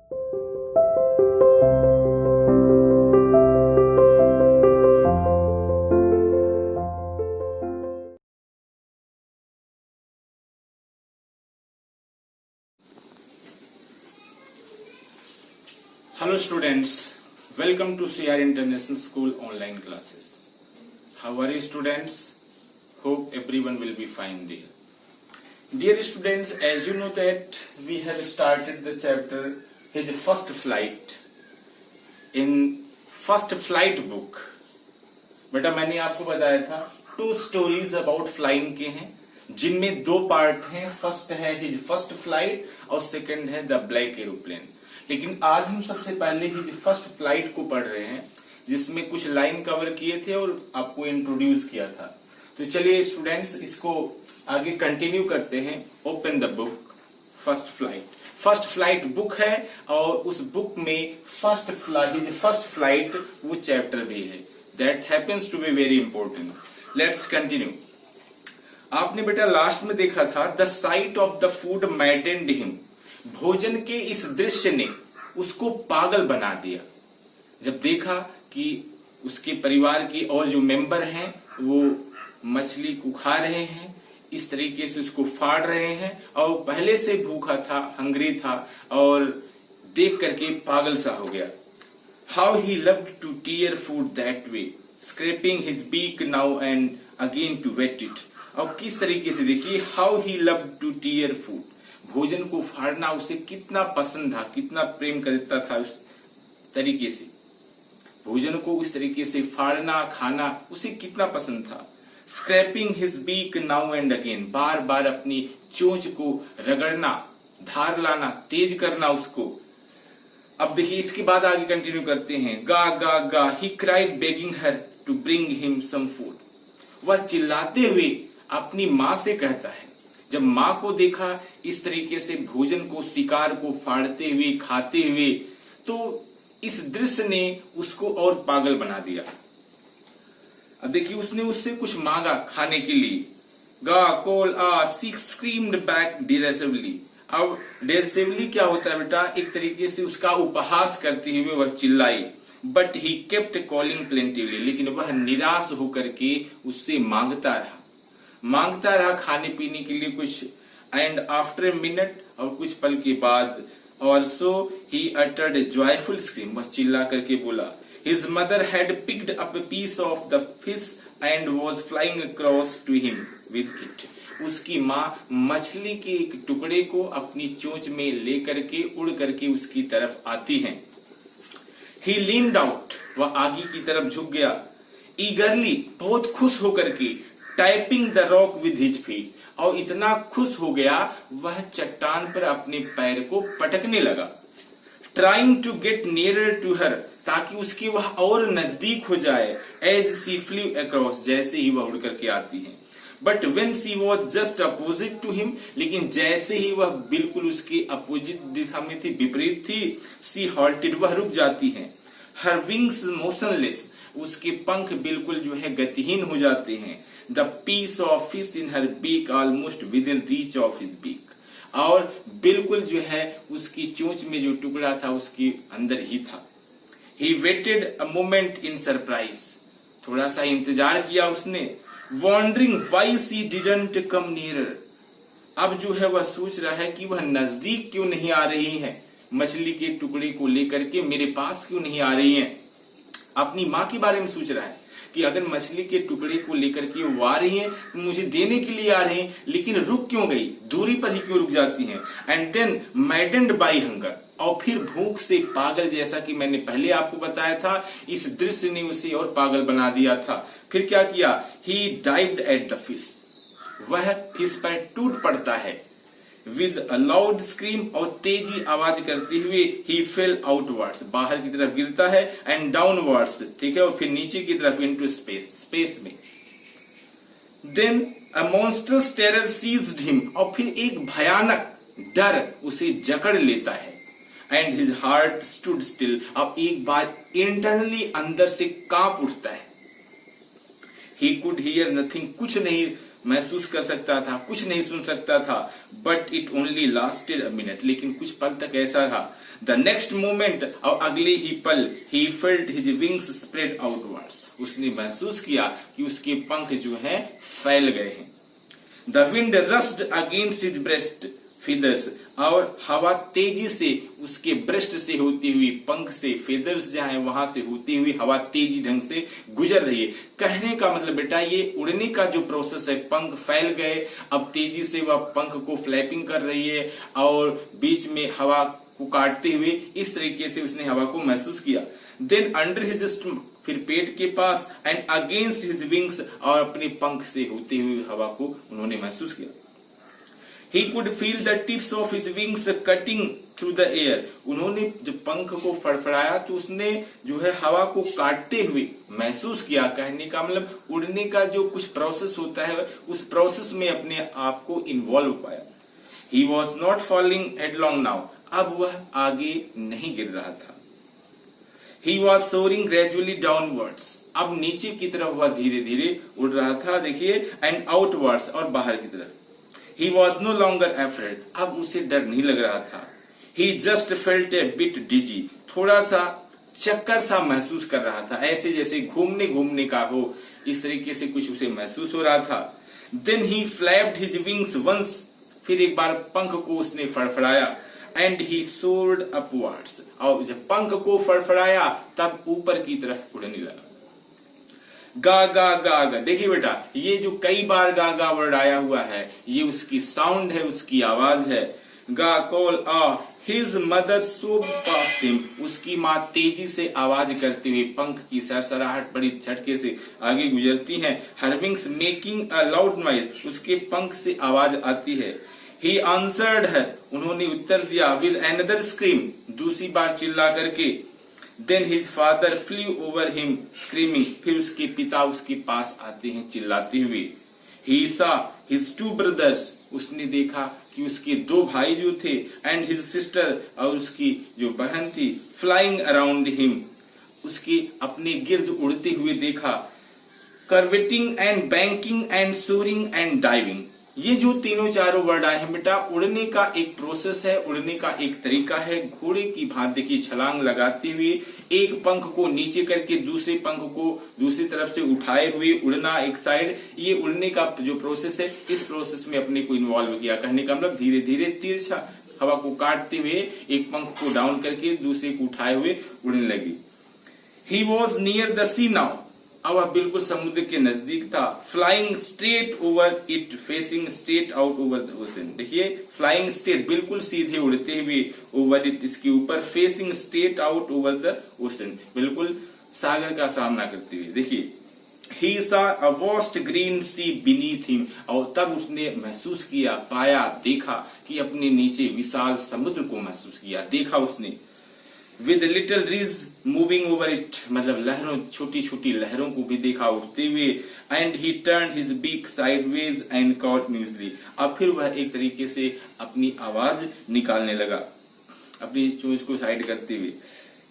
Hello students, welcome to CR International School online classes. How are you students? Hope everyone will be fine there. Dear students, as you know that we have started the chapter His First Flight in First Flight book. बेटा मैंने आपको बताया था 2 stories about flying के हैं जिनमें 2 part हैं. First है हिज फर्स्ट फ्लाइट और सेकंड है द ब्लैक एरोप्लेन. लेकिन आज हम सबसे पहले ही फर्स्ट फ्लाइट को पढ़ रहे हैं जिसमें कुछ लाइन कवर किए थे और आपको इंट्रोड्यूस किया था. तो चलिए स्टूडेंट्स इसको आगे कंटिन्यू करते हैं. Open the book first flight. First flight book है और उस बुक में फर्स्ट फ्लाइट वो चैप्टर भी है. That happens to be very important. Let's continue. आपने बेटा लास्ट में देखा था the sight of the food maddened him. भोजन के इस दृश्य ने उसको पागल बना दिया. जब देखा कि उसके परिवार के और जो मेंबर हैं वो मछली को खा रहे हैं, इस तरीके से उसको फाड़ रहे हैं और पहले से भूखा था, हंग्री था और देख करके पागल सा हो गया. How he loved to tear food that way, scraping his beak now and again to wet it. और किस तरीके से देखिए how he loved to tear food. भोजन को फाड़ना उसे कितना पसंद था, कितना प्रेम करता था. उस तरीके से भोजन को उस तरीके से फाड़ना खाना उसे कितना पसंद था. Scraping his beak now and again, बार बार अपनी चोंच को रगड़ना, धार लाना, तेज करना उसको. अब देखिए इसके बाद आगे कंटिन्यू करते हैं. गा गा गा he cried begging her to bring him some food. वह चिल्लाते हुए अपनी माँ से कहता है. जब माँ को देखा इस तरीके से भोजन को, शिकार को फाड़ते हुए खाते हुए, तो इस दृश्य ने उसको और पागल बना दिया. अब देखिए उसने उससे कुछ मांगा खाने के लिए. गा कॉल आ सी स्क्रीम्ड बैक डिरेसिवली. अब डिरेसिवली क्या होता है बेटा, एक तरीके से उसका उपहास करते हुए वह चिल्लाई. But he kept calling plaintively, लेकिन वह निराश होकर के उससे मांगता रहा खाने पीने के लिए कुछ. एंड आफ्टर ए मिनट, और कुछ पल के बाद, also he uttered a joyful scream, वह चिल्ला करके बोला. His mother had picked up a piece of the fish and was flying across to him with it. उसकी माँ मछली के एक टुकड़े को अपनी चोंच में लेकर के उड़ करके उसकी तरफ आती है. ही लीन्ड आउट, वह आगे की तरफ झुक गया. ईगरली, बहुत खुश होकर के, typing the rock with his feet, और इतना खुश हो गया वह चट्टान पर अपने पैर को पटकने लगा. Trying to get nearer to her, ताकि उसकी वह और नजदीक हो जाए. एज सी फ्लू अक्रॉस, जैसे ही वह उड़ करके आती है. But when she was just opposite to him, लेकिन जैसे ही वह बिल्कुल उसके अपोजिट दिशा में थी, विपरीत थी, सी हॉल्टेड, वह रुक जाती है. हर विंग्स मोशनलेस, उसके पंख बिल्कुल जो है गतिहीन हो जाते हैं. The piece of fish in her beak almost within reach of his beak, और बिल्कुल जो है उसकी चोंच में जो टुकड़ा था उसके अंदर ही था. He waited a moment in surprise, थोड़ा सा इंतजार किया उसने. Wondering why she didn't come nearer, अब जो है वह सोच रहा है कि वह नजदीक क्यों नहीं आ रही है, मछली के टुकड़े को लेकर के मेरे पास क्यों नहीं आ रही है. अपनी माँ के बारे में सोच रहा है कि अगर मछली के टुकड़े को लेकर के वो आ रही है तो मुझे देने के लिए आ रही है, लेकिन रुक क्यों गई, दूरी पर ही क्यों रुक जाती हैं. And then maddened by hunger, और फिर भूख से पागल, जैसा कि मैंने पहले आपको बताया था, इस दृश्य ने उसे और पागल बना दिया था. फिर क्या किया, ही डाइव्ड एट द फिश, वह फिश पर टूट पड़ता है. विद अ लाउड स्क्रीम, और तेजी आवाज करते हुए, ही फेल आउटवर्ड्स, बाहर की तरफ गिरता है. एंड डाउनवर्ड्स, ठीक है, और फिर नीचे की तरफ इनटू स्पेस में. देन अ मॉन्स्टरस टेरर सीज्ड हिम, और फिर एक भयानक डर उसे जकड़ लेता है. And his heart stood still, अब एक बार इंटरनली अंदर से कांप उठता है. ही कुड हियर नथिंग, कुछ नहीं महसूस कर सकता था, कुछ नहीं सुन सकता था, but it only lasted a minute, लेकिन कुछ पल तक ऐसा रहा। द नेक्स्ट मोमेंट, और अगले ही पल, he felt his wings spread outwards, उसने महसूस किया कि उसके पंख जो हैं फैल गए हैं। The wind rushed against his breast feathers, और हवा तेजी से उसके ब्रेस्ट से होती हुई, पंख से, फेदर्स जहां है वहां से होती हुई हवा तेजी ढंग से गुजर रही है। कहने का मतलब बेटा ये उड़ने का जो प्रोसेस है, पंख फैल गए, अब तेजी से वह पंख को फ्लैपिंग कर रही है और बीच में हवा को काटते हुए, इस तरीके से उसने हवा को महसूस किया। देन अंडर हिज स्टमक, फिर पेट के पास, एंड अगेंस्ट हिज विंग्स, और अपने पंख से होती हुई हवा को उन्होंने महसूस किया। He could feel the tips of his wings cutting through the air. उन्होंने जब पंख को फड़फड़ाया तो उसने जो है हवा को काटते हुए महसूस किया। कहने का मतलब उड़ने का जो कुछ प्रोसेस होता है, उस प्रोसेस में अपने आप को इन्वॉल्व पाया। He was not falling headlong now. अब वह आगे नहीं गिर रहा था। He was soaring gradually downwards. अब नीचे की तरफ वह धीरे धीरे उड़ रहा था, देखिए, and outwards, और बाहर की तरफ। He was no longer afraid. अब उसे डर नहीं लग रहा था। He just felt a bit dizzy. थोड़ा सा चक्कर सा महसूस कर रहा था, ऐसे जैसे घूमने का हो, इस तरीके से कुछ उसे महसूस हो रहा था। Then he flapped his wings once. फिर एक बार पंख को उसने फड़फड़ाया, and he soared upwards. और जब पंख को फड़फड़ाया तब ऊपर की तरफ उड़ने लगा। गा गा गा गा, देखिए बेटा, ये जो कई बार गा गा वर्ड आया हुआ है, ये उसकी साउंड है, उसकी आवाज है। गा कॉल आ, his mother so past him, उसकी माँ तेजी से आवाज करते हुए, पंख की सरसराहट बड़ी झटके से आगे गुजरती है। हर wings making a loud noise, उसके पंख से आवाज आती है। ही आंसर्ड है, उन्होंने उत्तर दिया। विद अनदर स्क्रीम, दूसरी बार चिल्ला करके। Then his father flew over him screaming, फिर उसके पिता उसके पास आते हैं चिल्लाते हुए। He saw his two brothers, उसने देखा कि उसके दो भाई जो थे, and his sister, और उसकी जो बहन थी, flying around him, उसके अपने गिर्द उड़ते हुए देखा। Curveting and banking and soaring and diving, ये जो तीनों चारों वर्ड आए हैं बेटा, उड़ने का एक प्रोसेस है, उड़ने का एक तरीका है। घोड़े की भांति देखिए छलांग लगाते हुए, एक पंख को नीचे करके दूसरे पंख को दूसरी तरफ से उठाए हुए उड़ना एक साइड, ये उड़ने का जो प्रोसेस है, इस प्रोसेस में अपने को इन्वॉल्व किया। कहने का मतलब धीरे धीरे तिरछा हवा को काटते हुए एक पंख को डाउन करके दूसरे को उठाए हुए उड़ने लगी। He was near the sea now, अब वह बिल्कुल समुद्र के नजदीक था। Flying straight over it, facing straight out over the ocean, देखिए फ्लाइंग स्ट्रेट, बिल्कुल सीधे उड़ते हुए, ओवर इट, इसके ऊपर, facing straight out over the ocean, बिल्कुल सागर का सामना करते हुए। देखिए He saw a vast green sea beneath him, और तब उसने महसूस किया, पाया, देखा कि अपने नीचे विशाल समुद्र को महसूस किया, देखा उसने। With little breeze moving over it, मतलब लहरों, छोटी छोटी लहरों को भी देखा उठते हुए। And he turned his beak sideways and caught noisily, अब फिर वह एक तरीके से अपनी आवाज निकालने लगा, अपनी चोंच को साइड करते हुए।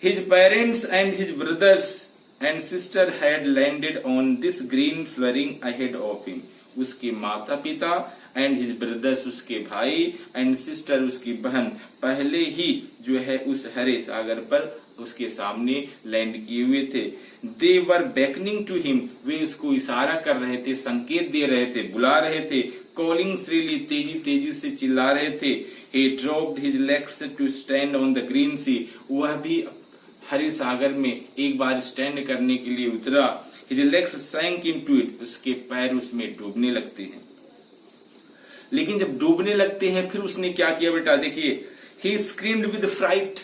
His parents and his brothers and sister had landed on this green flooring ahead of him, उसके माता पिता, एंड हिज ब्रदर्स, उसके भाई, एंड सिस्टर, उसकी बहन, पहले ही जो है उस हरे सागर पर उसके सामने लैंड किए हुए थे। दे वर beckoning टू हिम, वे उसको इशारा कर रहे थे, संकेत दे रहे थे, बुला रहे थे। कॉलिंग श्रीली, तेजी तेजी से चिल्ला रहे थे। he dropped his legs to stand on the green sea, वह भी हरे सागर में एक बार स्टैंड करने के लिए उतरा। His legs sank into it, उसके पैर उसमें डूबने लगते हैं। लेकिन जब डूबने लगते हैं फिर उसने क्या किया बेटा, देखिए, he screamed with fright,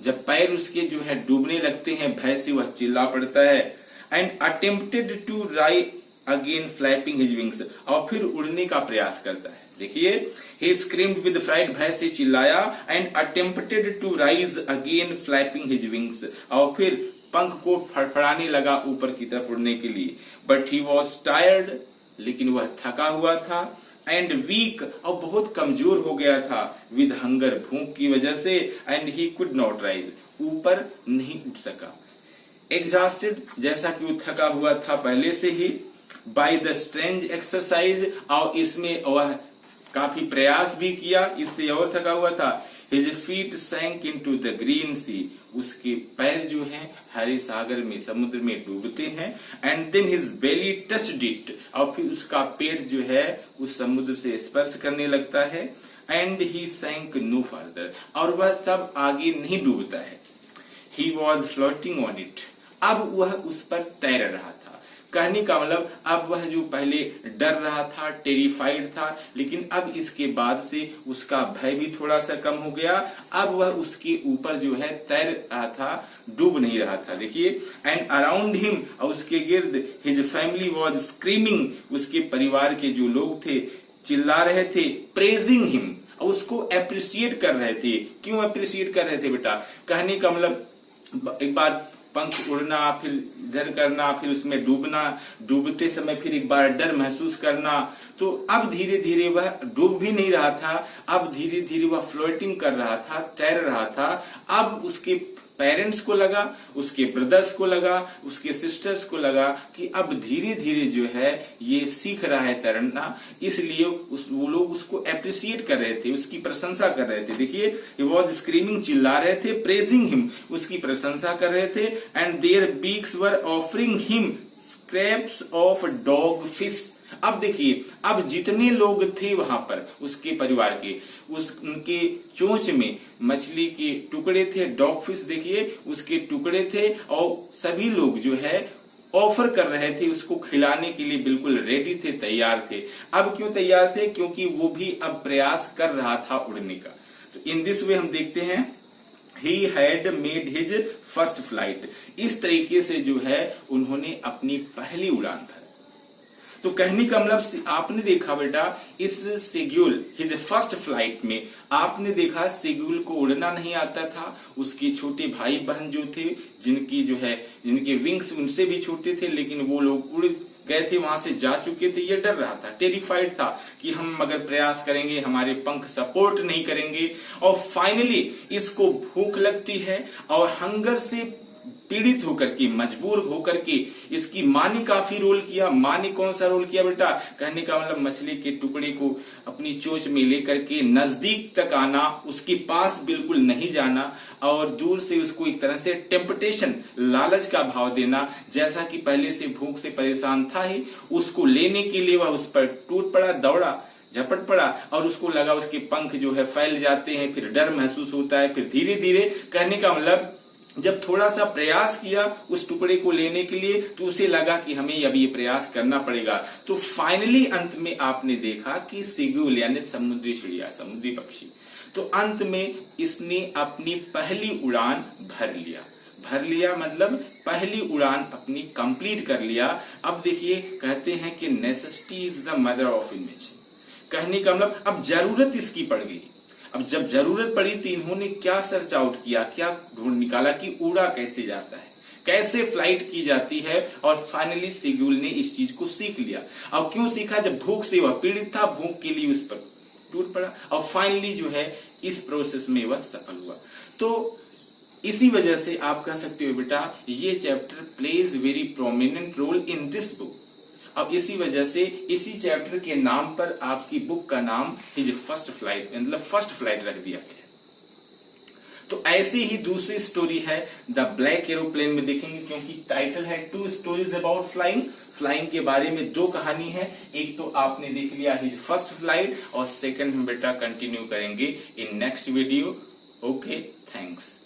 जब पैर उसके जो है डूबने लगते हैं, भय से वह चिल्ला पड़ता है। and attempted to rise again flapping his wings, और फिर उड़ने का प्रयास करता है। देखिए, he screamed with fright, भय से चिल्लाया, and attempted to rise again flapping his wings, और फिर पंख को फड़फड़ाने लगा ऊपर की तरफ उड़ने के लिए। but he was tired, लेकिन वह थका हुआ था, एंड वीक, और बहुत कमजोर हो गया था, विद हंगर, भूख की वजह से, and he could not rise, ऊपर नहीं उठ सका। एग्जॉस्टेड, जैसा कि वो थका हुआ था पहले से ही, बाय द स्ट्रेंज एक्सरसाइज, और इसमें वह काफी प्रयास भी किया, इससे और थका हुआ था। His feet sank into the green sea, उसके पैर जो हैं हरे सागर में, समुद्र में डूबते हैं। And then his belly touched it, और फिर उसका पेट जो है उस समुद्र से स्पर्श करने लगता है। And he sank no further, और वह तब आगे नहीं डूबता है। He was floating on it, अब वह उस पर तैर रहा था। कहने का मतलब अब वह जो पहले डर रहा था, टेरिफाइड था, लेकिन अब इसके बाद से उसका भय भी थोड़ा सा कम हो गया। अब वह उसके ऊपर जो है तैर रहा था, डूब नहीं रहा था। देखिए, एंड अराउंड हिम, और उसके गिर्द हिज फैमिली वॉज स्क्रीमिंग, उसके परिवार के जो लोग थे चिल्ला रहे थे, प्रेजिंग हिम, और उसको अप्रिशिएट कर रहे थे। क्यों अप्रिशिएट कर रहे थे बेटा? कहने का मतलब एक बार पंख उड़ना, फिर इधर करना, फिर उसमें डूबना, डूबते समय फिर एक बार डर महसूस करना। तो अब धीरे धीरे वह डूब भी नहीं रहा था, अब धीरे धीरे वह फ्लोटिंग कर रहा था, तैर रहा था। अब उसके पेरेंट्स को लगा, उसके ब्रदर्स को लगा, उसके सिस्टर्स को लगा कि अब धीरे धीरे जो है ये सीख रहा है तैरना, इसलिए वो लोग उसको अप्रिशिएट कर रहे थे, उसकी प्रशंसा कर रहे थे। देखिए, ही वॉज स्क्रीमिंग, चिल्ला रहे थे, प्रेजिंग हिम, उसकी प्रशंसा कर रहे थे। And their beaks were offering him scraps of dogfish. अब देखिए, अब जितने लोग थे वहां पर उसके परिवार के, उनके चोंच में मछली के टुकड़े थे, डॉग फिश देखिए उसके टुकड़े थे, और सभी लोग जो है ऑफर कर रहे थे, उसको खिलाने के लिए बिल्कुल रेडी थे, तैयार थे। अब क्यों तैयार थे? क्योंकि वो भी अब प्रयास कर रहा था उड़ने का। तो इन दिस वे हम देखते हैं He had made his first flight, इस तरीके से जो है उन्होंने अपनी पहली उड़ान भरी। तो कहने का मतलब आपने देखा बेटा, इस सेग्यूल हिज फर्स्ट फ्लाइट में आपने देखा सेग्यूल को उड़ना नहीं आता था। उसके छोटे भाई बहन जो थे, जिनके विंग्स उनसे भी छोटे थे, लेकिन वो लोग उड़ गए थे, वहां से जा चुके थे। ये डर रहा था, टेरिफाइड था कि हम अगर प्रयास करेंगे हमारे पंख सपोर्ट नहीं करेंगे। और फाइनली इसको भूख लगती है, और हंगर से पीड़ित होकर के, मजबूर होकर के इसकी माँ ने काफी रोल किया। माँ ने कौन सा रोल किया बेटा? कहने का मतलब मछली के टुकड़े को अपनी चोंच में लेकर के नजदीक तक आना, उसके पास बिल्कुल नहीं जाना, और दूर से उसको एक तरह से टेम्पटेशन, लालच का भाव देना। जैसा कि पहले से भूख से परेशान था ही, उसको लेने के लिए वह उस पर टूट पड़ा, दौड़ा, झपट पड़ा, और उसको लगा उसके पंख जो है फैल जाते हैं, फिर डर महसूस होता है। फिर धीरे धीरे, कहने का मतलब जब थोड़ा सा प्रयास किया उस टुकड़े को लेने के लिए, तो उसे लगा कि हमें अब ये प्रयास करना पड़ेगा। तो फाइनली अंत में आपने देखा कि सेग्यूल यानी समुद्री चिड़िया, समुद्री पक्षी, तो अंत में इसने अपनी पहली उड़ान भर लिया मतलब पहली उड़ान अपनी कंप्लीट कर लिया। अब देखिए, कहते हैं कि necessity is the mother of invention. कहने का मतलब अब जरूरत इसकी पड़ गई। अब जब जरूरत पड़ी तो इन्होंने क्या सर्च आउट किया, क्या ढूंढ निकाला कि उड़ा कैसे जाता है, कैसे फ्लाइट की जाती है, और फाइनली सेग्यूल ने इस चीज को सीख लिया। अब क्यों सीखा? जब भूख से वह पीड़ित था, भूख के लिए उस पर टूट पड़ा, और फाइनली जो है इस प्रोसेस में वह सफल हुआ। तो इसी वजह से आप कह सकते हो बेटा, ये chapter plays very prominent role in this book. अब इसी वजह से इसी चैप्टर के नाम पर आपकी बुक का नाम हिज फर्स्ट फ्लाइट, मतलब फर्स्ट फ्लाइट रख दिया गया। तो ऐसी ही दूसरी स्टोरी है द ब्लैक एरोप्लेन में देखेंगे, क्योंकि टाइटल है two stories about flying. Flying के बारे में दो कहानी है, एक तो आपने देख लिया हिज फर्स्ट फ्लाइट, और सेकंड हम बेटा कंटिन्यू करेंगे in next video. Okay, thanks.